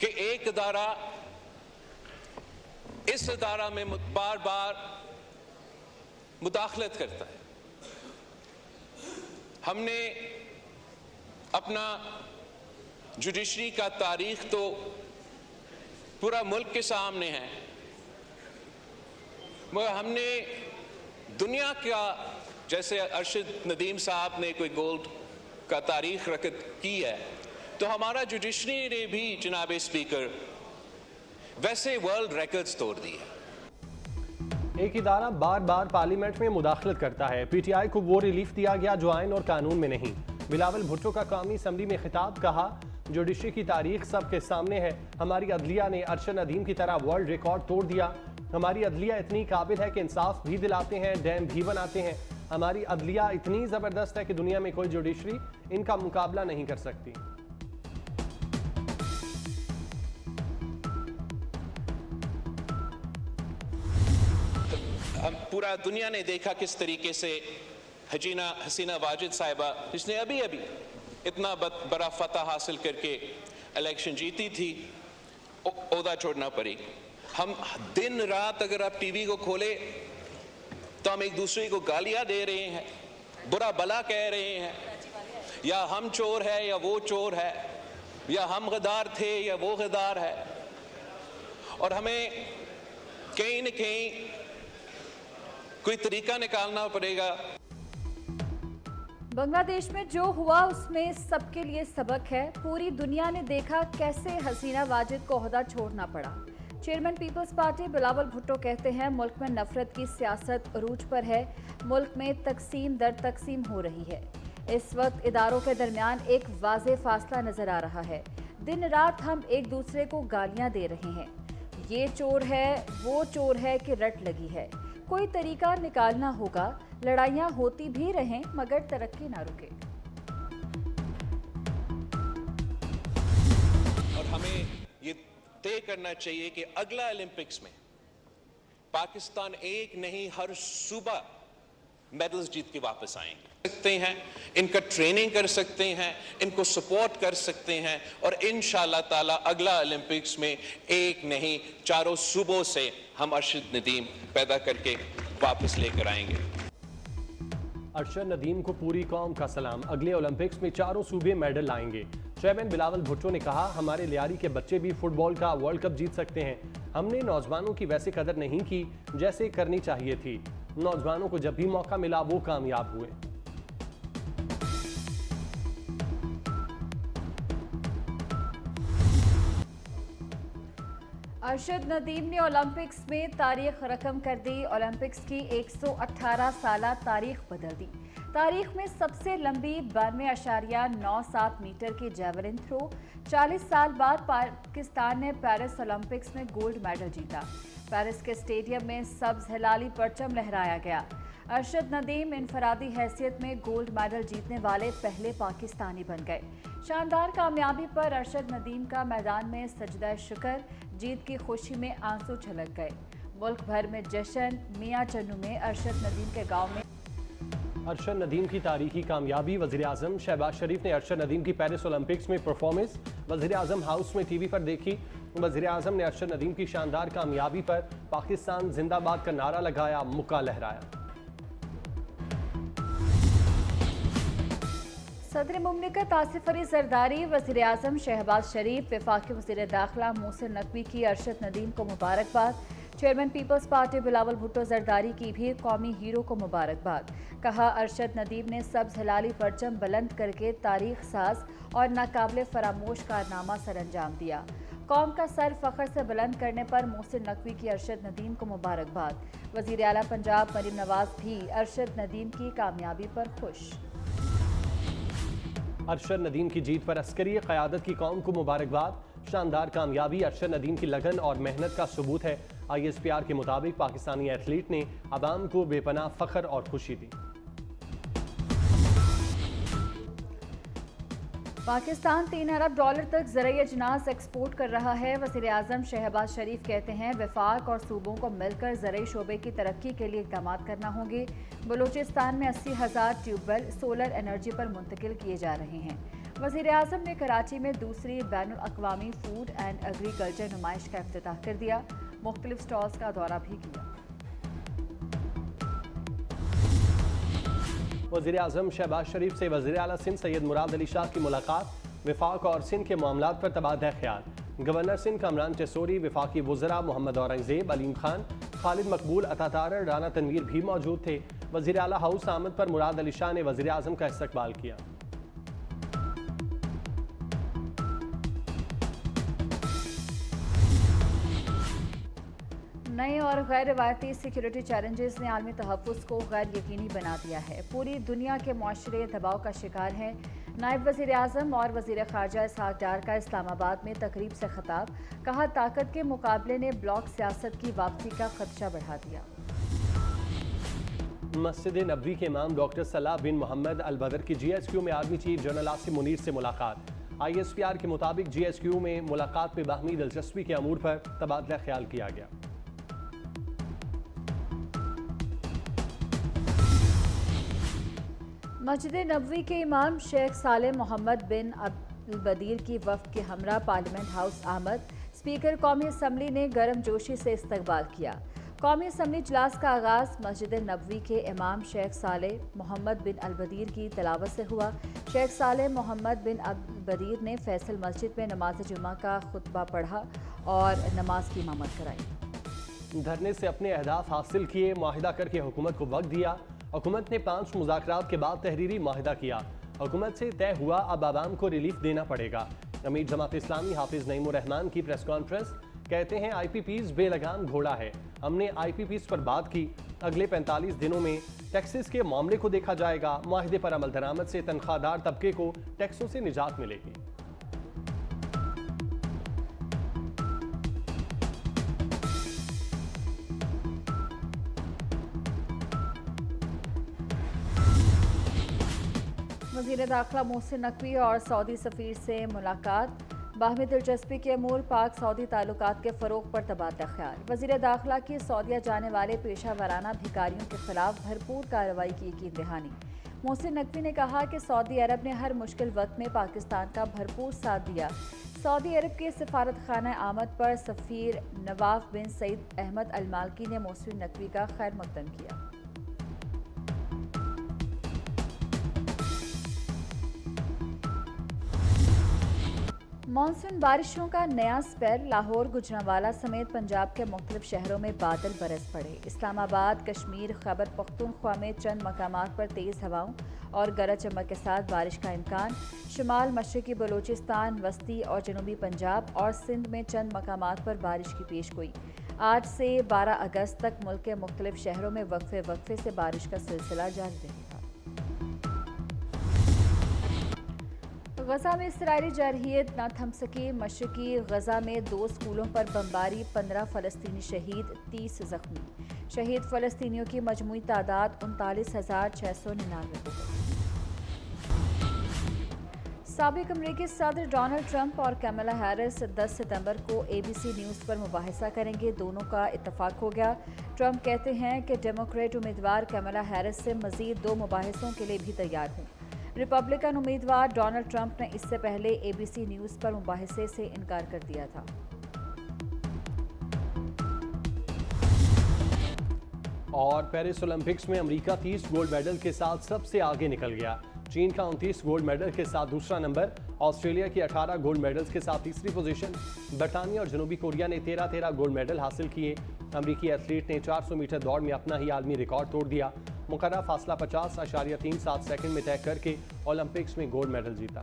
कि एक अदारा इस अदारा में बार बार मुदाखलत करता है। हमने अपना जुडिशरी का तारीख तो पूरा मुल्क के सामने है, मगर हमने दुनिया का, जैसे अरशद नदीम साहब ने कोई गोल्ड का तारीख रकत की है, तो हमारा जुडिशरी ने भी जनाब स्पीकर वैसे वर्ल्ड रिकॉर्ड्स तोड़ दिए। एक इदारा बार बार पार्लियामेंट में मुदाखलत करता है। पीटीआई को वो रिलीफ दिया गया जो आइन और कानून में नहीं। बिलावल भुट्टो का कौमी असम्बली में खिताब, कहा जुडिशरी की तारीख सबके सामने है। हमारी अदलिया ने अरशद नदीम की तरह वर्ल्ड रिकॉर्ड तोड़ दिया। हमारी अदलिया इतनी काबिल है कि इंसाफ भी दिलाते हैं, डैम भी बनाते हैं। हमारी अदलिया इतनी ज़बरदस्त है कि दुनिया में कोई जुडिशरी इनका मुकाबला नहीं कर सकती। पूरा दुनिया ने देखा किस तरीके से हसीना वाजिद साहिबा, जिसने अभी अभी इतना बड़ा फतह हासिल करके इलेक्शन जीती थी, ओहदा छोड़ना पड़ी। हम दिन रात अगर आप टीवी को खोले तो हम एक दूसरे को गालियां दे रहे हैं, बुरा भला कह रहे हैं, या हम चोर है या वो चोर है, या हम गद्दार थे या वो गद्दार है। और हमें कहीं न कहीं कोई तरीका निकालना पड़ेगा। बांग्लादेश में जो हुआ उसमें सबके लिए सबक है। पूरी दुनिया ने देखा कैसे हसीना वाजिद को ओहदा छोड़ना पड़ा। Chairman people's party Bilawal Bhutto कहते हैं मुल्क में नफरत की सियासत अरूज पर है। मुल्क में तकसीम दर तकसीम हो रही है। इस वक्त इदारों के दरमियान एक वाज़े फासला नजर आ रहा है। दिन रात हम एक दूसरे को गालियां दे रहे हैं, ये चोर है वो चोर है कि रट लगी है। कोई तरीका निकालना होगा। लड़ाइयां होती भी रहें मगर तरक्की ना रुके। और हमें ये तय करना चाहिए कि अगला ओलंपिक्स में पाकिस्तान एक नहीं हर सूबा मेडल्स जीत के वापस आएंगे सकते हैं, इनका ट्रेनिंग कर सकते हैं, इनको सपोर्ट कर सकते हैं, और इंशाअल्लाह ताला अगला ओलंपिक्स में एक नहीं चारों सूबों से हम अरशद नदीम पैदा करके वापस लेकर आएंगे। अरशद नदीम को पूरी कौम का सलाम। अगले ओलंपिक्स में चारों सूबे मेडल लाएंगे। चेयरमैन बिलावल भुट्टो ने कहा हमारे लियारी के बच्चे भी फुटबॉल का वर्ल्ड कप जीत सकते हैं। हमने नौजवानों की वैसे कदर नहीं की जैसे करनी चाहिए थी। नौजवानों को जब भी मौका मिला वो कामयाब हुए। अरशद नदीम ने ओलंपिक्स में तारीख रकम कर दी। ओलंपिक्स की 118 साला तारीख बदल दी। तारीख में सबसे लंबी 92.97 मीटर की जेवलिन थ्रो। 40 साल बाद पाकिस्तान ने पेरिस ओलंपिक्स में गोल्ड मेडल जीता। पेरिस के स्टेडियम में सब्ज हिलाली परचम लहराया गया। अरशद नदीम इनफरादी हैसियत में गोल्ड मेडल जीतने वाले पहले पाकिस्तानी बन गए। शानदार कामयाबी पर अरशद नदीम का मैदान में सजदा शुक्र, जीत की खुशी में आंसू छलक गए। मुल्क भर में जश्न। मियां चन्नू में अरशद नदीम के गांव में अरशद नदीम की तारीखी कामयाबी। वज़ीर आज़म शहबाज शरीफ ने अरशद नदीम की पेरिस ओलंपिक्स में परफॉर्मेंस वज़ीर आज़म हाउस में टीवी पर देखी। वज़ीर आज़म ने अरशद नदीम की शानदार कामयाबी पर पाकिस्तान जिंदाबाद का नारा लगाया, मुक्का लहराया। सदर मुमलिकत आसिफ अली जरदारी, वज़ीर आज़म शहबाज शरीफ, वफाकी वज़ीर दाखिला मोहसिन नकवी की अरशद नदीम को मुबारकबाद। Chairman people's party Bilawal Bhutto Zardari की भी कौमी हीरो को मुबारकबाद। कहा अरशद नदीम ने सब्ज हिलाली परचम बुलंद करके तारीख साज और नाकाबिले फरामोश कारनामा सर अंजाम दिया। कौम का सर फख्र से बुलंद करने पर मोहसिन नकवी की अरशद नदीम को मुबारकबाद। वज़ीर आला पंजाब मरीम नवाज भी अरशद नदीम की कामयाबी पर खुश। अरशद नदीम की जीत पर अस्करी क़यादत की कौम को मुबारकबाद। शानदार कामयाबी अरशद नदीम की लगन और मेहनत का सबूत है। ISPR के मुताबिक पाकिस्तानी एथलीट ने अवाम को बेपनाह फ़ख्र और खुशी दी। पाकिस्तान $3 अरब तक ज़रूरी अजनास एक्सपोर्ट कर रहा है। वज़ीर आज़म शहबाज शरीफ कहते हैं वफाक और सूबों को मिलकर ज़रूरी शोबे की तरक्की के लिए इक़दाम करना होंगे। बलूचिस्तान में 80,000 ट्यूबवेल सोलर एनर्जी पर मुंतकिल किए जा रहे हैं। वज़ीर-ए-आज़म ने कराची में दूसरी बैनुल-अक़वामी फूड एंड एग्रीकल्चर नुमाइश का इफ्तिताह कर दिया। मुख्तलिफ स्टॉल्स का दौरा भी किया। वज़ीर-ए-आज़म शहबाज शरीफ से वज़ीर आला सिंध सैयद मुराद अली शाह की मुलाकात, विफाक और सिंध के मामलात पर तबादला ख्याल। गवर्नर सिंध कामरान टेसोरी, विफाकी वज़रा मोहम्मद औरंगज़ेब, अलीम खान, खालिद मकबूल, अतातार, राना तनवीर भी मौजूद थे। वज़ीर आला हाउस आमद पर मुराद अली शाह ने वज़ीर आज़म का इस्तकबाल किया। नए और गैर रिवायती सिक्योरिटी चैलेंजेस ने आलमी तहफ़्फ़ुज़ को गैर यकीनी बना दिया है। पूरी दुनिया के मुआशरे दबाव का शिकार हैं। नायब वज़ीर आज़म और वज़ीर ख़ारजा इसहाक़ डार का इस्लामाबाद में तकरीब से खिताब, कहा ताकत के मुकाबले ने ब्लॉक सियासत की वापसी का खदशा बढ़ा दिया। मस्जिद नबवी के इमाम डॉक्टर सलाह बिन मोहम्मद अल बदर की GSQ में army chief general Asim Munir से मुलाकात। ISPR के मुताबिक GSQ में मुलाकात में बाहमी दिलचस्पी के अमूर पर तबादला ख्याल किया गया। मस्जिद नबवी के इमाम शेख सालेह मोहम्मद बिन अब्दुल बदीर की वफ़द के हमरा पार्लियामेंट हाउस आमद। स्पीकर कौमी असम्बली ने गर्म जोशी से इस्तकबाल किया। कौमी असम्बली इजलास का आगाज़ मस्जिद नबवी के इमाम शेख सालेह मोहम्मद बिन अल बदीर की तिलावत से हुआ। शेख सालेह मोहम्मद बिन अब्दुल बदीर ने फैसल मस्जिद में नमाज जुमा का खुतबा पढ़ा और नमाज की इमामत कराई। धरने से अपने अहदाफ हासिल किए, मुआहिदा करके हुकूमत को वक्त दिया। हुकूमत ने 5 मुज़ाकरात के बाद तहरीरी मुआहिदा किया। हुकूमत से तय हुआ अब आवाम को रिलीफ देना पड़ेगा। अमीर जमात इस्लामी हाफिज नईमुर रहमान की प्रेस कॉन्फ्रेंस, कहते हैं IPPs बेलगाम घोड़ा है। हमने IPPs पर बात की। अगले 45 दिनों में टैक्सेस के मामले को देखा जाएगा। मुआहिदे पर अमल दरामद से तनख्वाहदार तबके को टैक्सों से निजात मिलेगी। वज़ीर दाखिला मोहसिन नकवी और सऊदी सफ़ीर से मुलाकात, बाहमी दिलचस्पी के अमूर, पाक सऊदी ताल्लुकात के फ़रोग़ पर तबादला ख्याल। वज़ीर दाखिला की सऊदीया जाने वाले पेशा वाराना भिखारियों के खिलाफ भरपूर कार्रवाई की यकीन दहानी। मोहसिन नकवी ने कहा कि सऊदी अरब ने हर मुश्किल वक्त में पाकिस्तान का भरपूर साथ दिया। सऊदी अरब के सफारत खाना आमद पर सफ़ीर नवाफ बिन सईद अहमद अल मालकी ने मोहसिन नकवी का खैर मकदम किया। मानसून बारिशों का नया स्पेल, लाहौर, गुजरांवाला समेत पंजाब के मुख्तलिफ शहरों में बादल बरस पड़े। इस्लामाबाद, कश्मीर, खैबर पख्तूनख्वा में चंद मकामात पर तेज़ हवाओं और गरज चमक के साथ बारिश का इम्कान। शुमाल मशरक़ी बलूचिस्तान, वस्ती और जनूबी पंजाब और सिंध में चंद मकामात पर बारिश की पेशगोई। आज से 12 अगस्त तक मुल्क के मुख्तलिफ शहरों में वक्फे वक्फे से बारिश का सिलसिला जारी रहेगा। गजा में इसराइली जरहियत न थम सकी। मशरकी गजा में 2 स्कूलों पर बमबारी, 15 फ़लस्तीनी शहीद, 30 जख्मी। शहीद फ़लस्तीनियों की मजमूई तादाद 39,699 हो गई। साबिक अमरीकी सदर डोनाल्ड ट्रंप और कैमला हैरिस 10 सितंबर को ABC न्यूज़ पर मुबाहिसा करेंगे। दोनों का इत्तफाक हो गया। ट्रंप कहते हैं कि डेमोक्रेट उम्मीदवार कैमला हैरिस से मज़ीद 2 मुबाहिसों के लिए भी तैयार हूँ। रिपब्लिकन उम्मीदवार डोनाल्ड ट्रंप ने इससे पहले ABC न्यूज़ पर मुबाहिसे से इनकार कर दिया था। और पेरिस ओलंपिक्स में अमेरिका 30 गोल्ड मेडल के साथ सबसे आगे निकल गया। चीन का 29 गोल्ड मेडल के साथ दूसरा नंबर, ऑस्ट्रेलिया की 18 गोल्ड मेडल्स के साथ तीसरी पोजीशन, बरतानिया और जनूबी कोरिया ने 13 गोल्ड मेडल हासिल किए। अमेरिकी एथलीट ने 400 मीटर दौड़ में अपना ही आलमी रिकॉर्ड तोड़ दिया। मुकर्रर फासला 50.37 सेकंड में तय करके ओलंपिक्स में गोल्ड मेडल जीता।